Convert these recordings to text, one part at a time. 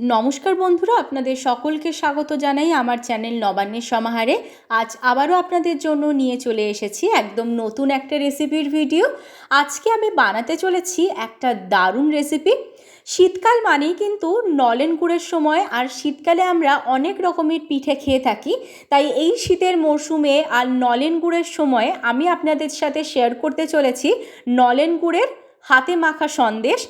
নমস্কার বন্ধুরা, আপনাদের সকলকে স্বাগত জানাই আমার চ্যানেল নবান্নের সমাহারে। আজ আবারও আপনাদের জন্য নিয়ে চলে এসেছি একদম নতুন একটা রেসিপির ভিডিও। আজকে আমি বানাতে চলেছি একটা দারুণ রেসিপি। শীতকাল মানেই কিন্তু নলেন গুড়ের সময়, আর শীতকালে আমরা অনেক রকমের পিঠে খেয়ে থাকি। তাই এই শীতের মরশুমে আর নলেন গুড়ের সময় আমি আপনাদের সাথে শেয়ার করতে চলেছি নলেন গুড়ের হাতে মাখা সন্দেশ।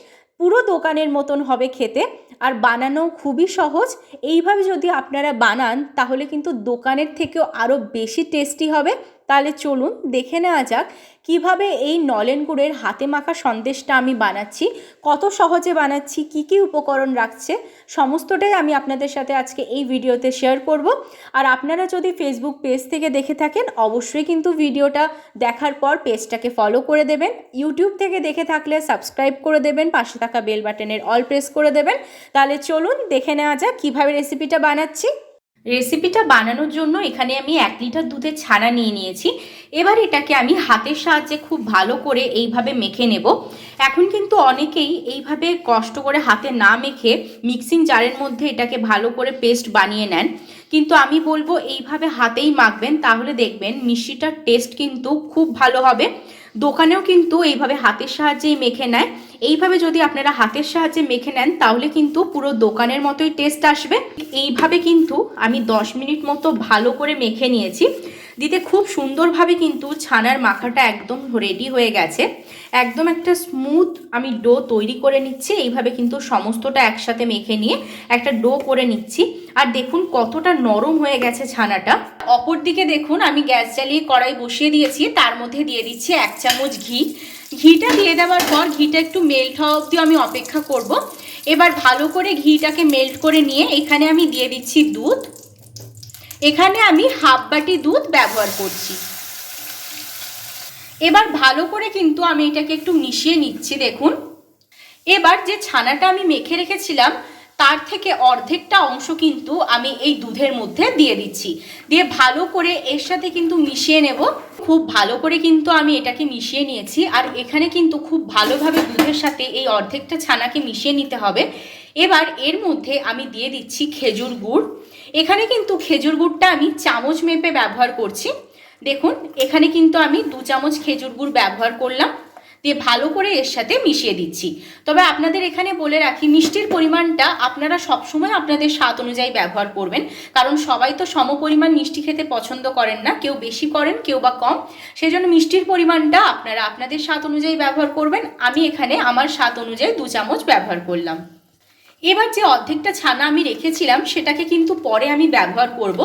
পুরো দোকানের মতন হবে খেতে, আর বানানো খুবই সহজ। এইভাবে যদি আপনারা বানান তাহলে কিন্তু দোকানের থেকেও আরও বেশি টেস্টি হবে। তাহলে চলুন দেখে নেওয়া যাক কিভাবে এই নলেন গুড়ের হাতে মাখা সন্দেশটা আমি বানাচ্ছি, কত সহজে বানাচ্ছি, কি কি উপকরণ রাখছে, সমস্তটাই আমি আপনাদের সাথে আজকে এই ভিডিওতে শেয়ার করব। আর আপনারা যদি ফেসবুক পেজ থেকে দেখে থাকেন অবশ্যই কিন্তু ভিডিওটা দেখার পর পেজটাকে ফলো করে দেবেন। ইউটিউব থেকে দেখে থাকলে সাবস্ক্রাইব করে দেবেন, পাশে থাকা বেল বাটনের অল প্রেস করে দেবেন। তাহলে চলুন দেখে নেওয়া যাক কীভাবে রেসিপিটা বানাচ্ছি। রেসিপিটা বানানোর জন্য এখানে আমি 1 লিটার দুধের ছানা নিয়ে নিয়েছি। এবার এটাকে আমি হাতের সাহায্যে খুব ভালো করে এইভাবে মেখে নেব। এখন কিন্তু অনেকেই এইভাবে কষ্ট করে হাতে না মেখে মিক্সিং জারের মধ্যে এটাকে ভালো করে পেস্ট বানিয়ে নেন, কিন্তু আমি বলবো এইভাবে হাতেই মাখবেন, তাহলে দেখবেন মিষ্টিটার টেস্ট কিন্তু খুব ভালো হবে। দোকানেও কিন্তু এইভাবে হাতের সাহায্যেই মেখে নেয়। এইভাবে যদি আপনারা হাতের সাহায্যে মেখে নেন তাহলে কিন্তু পুরো দোকানের মতোই টেস্ট আসবে। এইভাবে কিন্তু আমি 10 মিনিট মতো ভালো করে মেখে নিয়েছি। দিতে খুব সুন্দরভাবে কিন্তু ছানার মাখাটা একদম রেডি হয়ে গেছে। একদম একটা স্মুথ আমি ডো তৈরি করে নিচ্ছি। এইভাবে কিন্তু সমস্তটা একসাথে মেখে নিয়ে একটা ডো করে নিচ্ছি। আর দেখুন কতটা নরম হয়ে গেছে ছানাটা। অপর দিকে দেখুন আমি গ্যাস জ্বালিয়ে কড়াই বসিয়ে দিয়েছি, তার মধ্যে দিয়ে দিচ্ছি 1 চামচ ঘি। ঘিটা দিয়ে দেওয়ার পর ঘিটা একটু মেল্ট হওয়া অবধি আমি অপেক্ষা করব। এবার ভালো করে ঘিটাকে মেল্ট করে নিয়ে এখানে আমি দিয়ে দিচ্ছি দুধ। এখানে আমি হাফ বাটি দুধ ব্যবহার করছি। এবার ভালো করে কিন্তু আমি এটাকে একটু মিশিয়ে নিচ্ছি। দেখুন এবার যে ছানাটা আমি মেখে রেখেছিলাম তার থেকে অর্ধেকটা অংশ কিন্তু আমি এই দুধের মধ্যে দিয়ে দিচ্ছি, দিয়ে ভালো করে এর সাথে কিন্তু মিশিয়ে নেব। খুব ভালো করে কিন্তু আমি এটাকে মিশিয়ে নিয়েছি। আর এখানে কিন্তু খুব ভালোভাবে দুধের সাথে এই অর্ধেকটা ছানাকে মিশিয়ে নিতে হবে। এবার এর মধ্যে আমি দিয়ে দিচ্ছি খেজুর গুড়। এখানে কিন্তু খেজুর গুড়টা আমি চামচ মেপে ব্যবহার করছি। দেখুন এখানে কিন্তু আমি 2 চামচ খেজুর গুড় ব্যবহার করলাম, দিয়ে ভালো করে এর সাথে মিশিয়ে দিচ্ছি। তবে আপনাদের এখানে বলে রাখি মিষ্টির পরিমাণটা আপনারা সবসময় আপনাদের স্বাদ অনুযায়ী ব্যবহার করবেন, কারণ সবাই তো সমপরিমাণ মিষ্টি খেতে পছন্দ করেন না, কেউ বেশি করেন কেউ বা কম। সেই জন্য মিষ্টির পরিমাণটা আপনারা আপনাদের স্বাদ অনুযায়ী ব্যবহার করবেন। আমি এখানে আমার স্বাদ অনুযায়ী 2 চামচ ব্যবহার করলাম। এবার যে অর্ধেকটা ছানা আমি রেখেছিলাম সেটাকে কিন্তু পরে আমি ব্যবহার করব।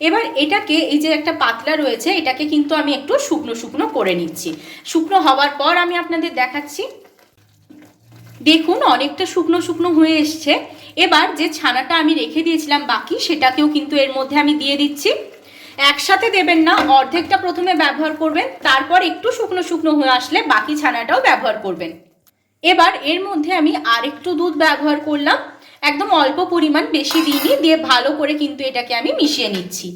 এবার এটাকে এই যে একটা পাতলা রয়েছে এটাকে কিন্তু আমি একটু শুকনো শুকনো করে নিচ্ছি। শুকনো হওয়ার পর আমি আপনাদের দেখাচ্ছি। দেখুন অনেকটা শুকনো শুকনো হয়ে এসছে। এবার যে ছানাটা আমি রেখে দিয়েছিলাম বাকি সেটাকেও কিন্তু এর মধ্যে আমি দিয়ে দিচ্ছি। একসাথে দেবেন না, অর্ধেকটা প্রথমে ব্যবহার করবেন, তারপর একটু শুকনো শুকনো হয়ে আসলে বাকি ছানাটাও ব্যবহার করবেন। এবার এর মধ্যে আমি আরেকটু দুধ ব্যবহার করলাম, একদম অল্প পরিমাণ, বেশি দিইনি, দিয়ে ভালো করে কিন্তু এটাকে আমি মিশিয়ে নিচ্ছি।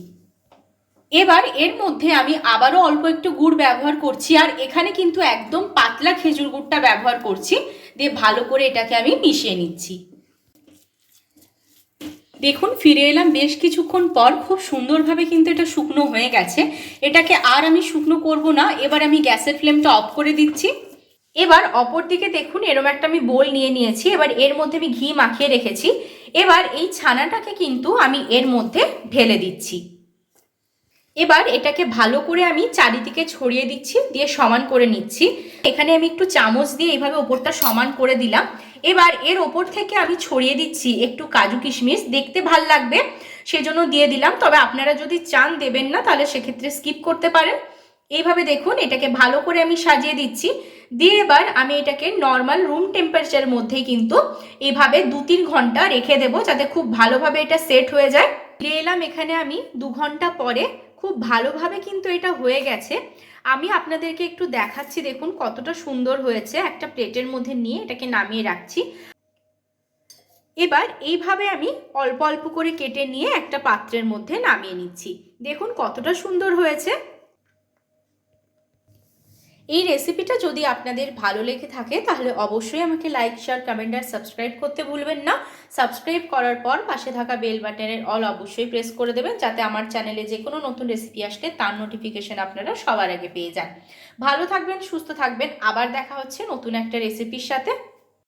এবার এর মধ্যে আমি আবারও অল্প একটু গুড় ব্যবহার করছি, আর এখানে কিন্তু একদম পাতলা খেজুর গুড়টা ব্যবহার করছি, দিয়ে ভালো করে এটাকে আমি মিশিয়ে নিচ্ছি। দেখুন ফিরে এলাম বেশ কিছুক্ষণ পর, খুব সুন্দরভাবে কিন্তু এটা শুকনো হয়ে গেছে। এটাকে আর আমি শুকনো করব না, এবার আমি গ্যাসের ফ্লেমটা অফ করে দিচ্ছি। এবার অপর দিকে দেখুন এরম একটা আমি বোল নিয়ে নিয়েছি। এবার এর মধ্যে আমি ঘি মাখিয়ে রেখেছি। এবার এই ছানাটাকে কিন্তু আমি এর মধ্যে ঢেলে দিচ্ছি। এবার এটাকে ভালো করে আমি চারিদিকে ছড়িয়ে দিচ্ছি, দিয়ে সমান করে নিচ্ছি। এখানে আমি একটু চামচ দিয়ে এইভাবে ওপরটা সমান করে দিলাম। এবার এর ওপর থেকে আমি ছড়িয়ে দিচ্ছি একটু কাজু কিশমিশ, দেখতে ভাল লাগবে সেজন্য দিয়ে দিলাম। তবে আপনারা যদি চান দেবেন না তাহলে সেক্ষেত্রে স্কিপ করতে পারেন। এইভাবে দেখুন এটাকে ভালো করে আমি সাজিয়ে দিচ্ছি। দিয়ে এবার আমি এটাকে নর্মাল রুম টেম্পারেচারের মধ্যেই কিন্তু এইভাবে 2-3 ঘন্টা রেখে দেবো, যাতে খুব ভালোভাবে এটা সেট হয়ে যায়। ফিরে এলাম এখানে আমি 2 ঘন্টা পরে, খুব ভালোভাবে কিন্তু এটা হয়ে গেছে। আমি আপনাদেরকে একটু দেখাচ্ছি, দেখুন কতটা সুন্দর হয়েছে। একটা প্লেটের মধ্যে নিয়ে এটাকে নামিয়ে রাখছি। এবার এইভাবে আমি অল্প অল্প করে কেটে নিয়ে একটা পাত্রের মধ্যে নামিয়ে নিচ্ছি। দেখুন কতটা সুন্দর হয়েছে। এই রেসিপিটা যদি আপনাদের ভালো লেগে থাকে তাহলে অবশ্যই আমাকে লাইক, শেয়ার, কমেন্ট আর সাবস্ক্রাইব করতে ভুলবেন না। সাবস্ক্রাইব করার পর পাশে থাকা বেল বাটনের অল অবশ্যই প্রেস করে দেবেন, যাতে আমার চ্যানেলে যে কোনো নতুন রেসিপি আসলে তার নোটিফিকেশন আপনারা সবার আগে পেয়ে যান। ভালো থাকবেন, সুস্থ থাকবেন, আবার দেখা হচ্ছে নতুন একটা রেসিপির সাথে।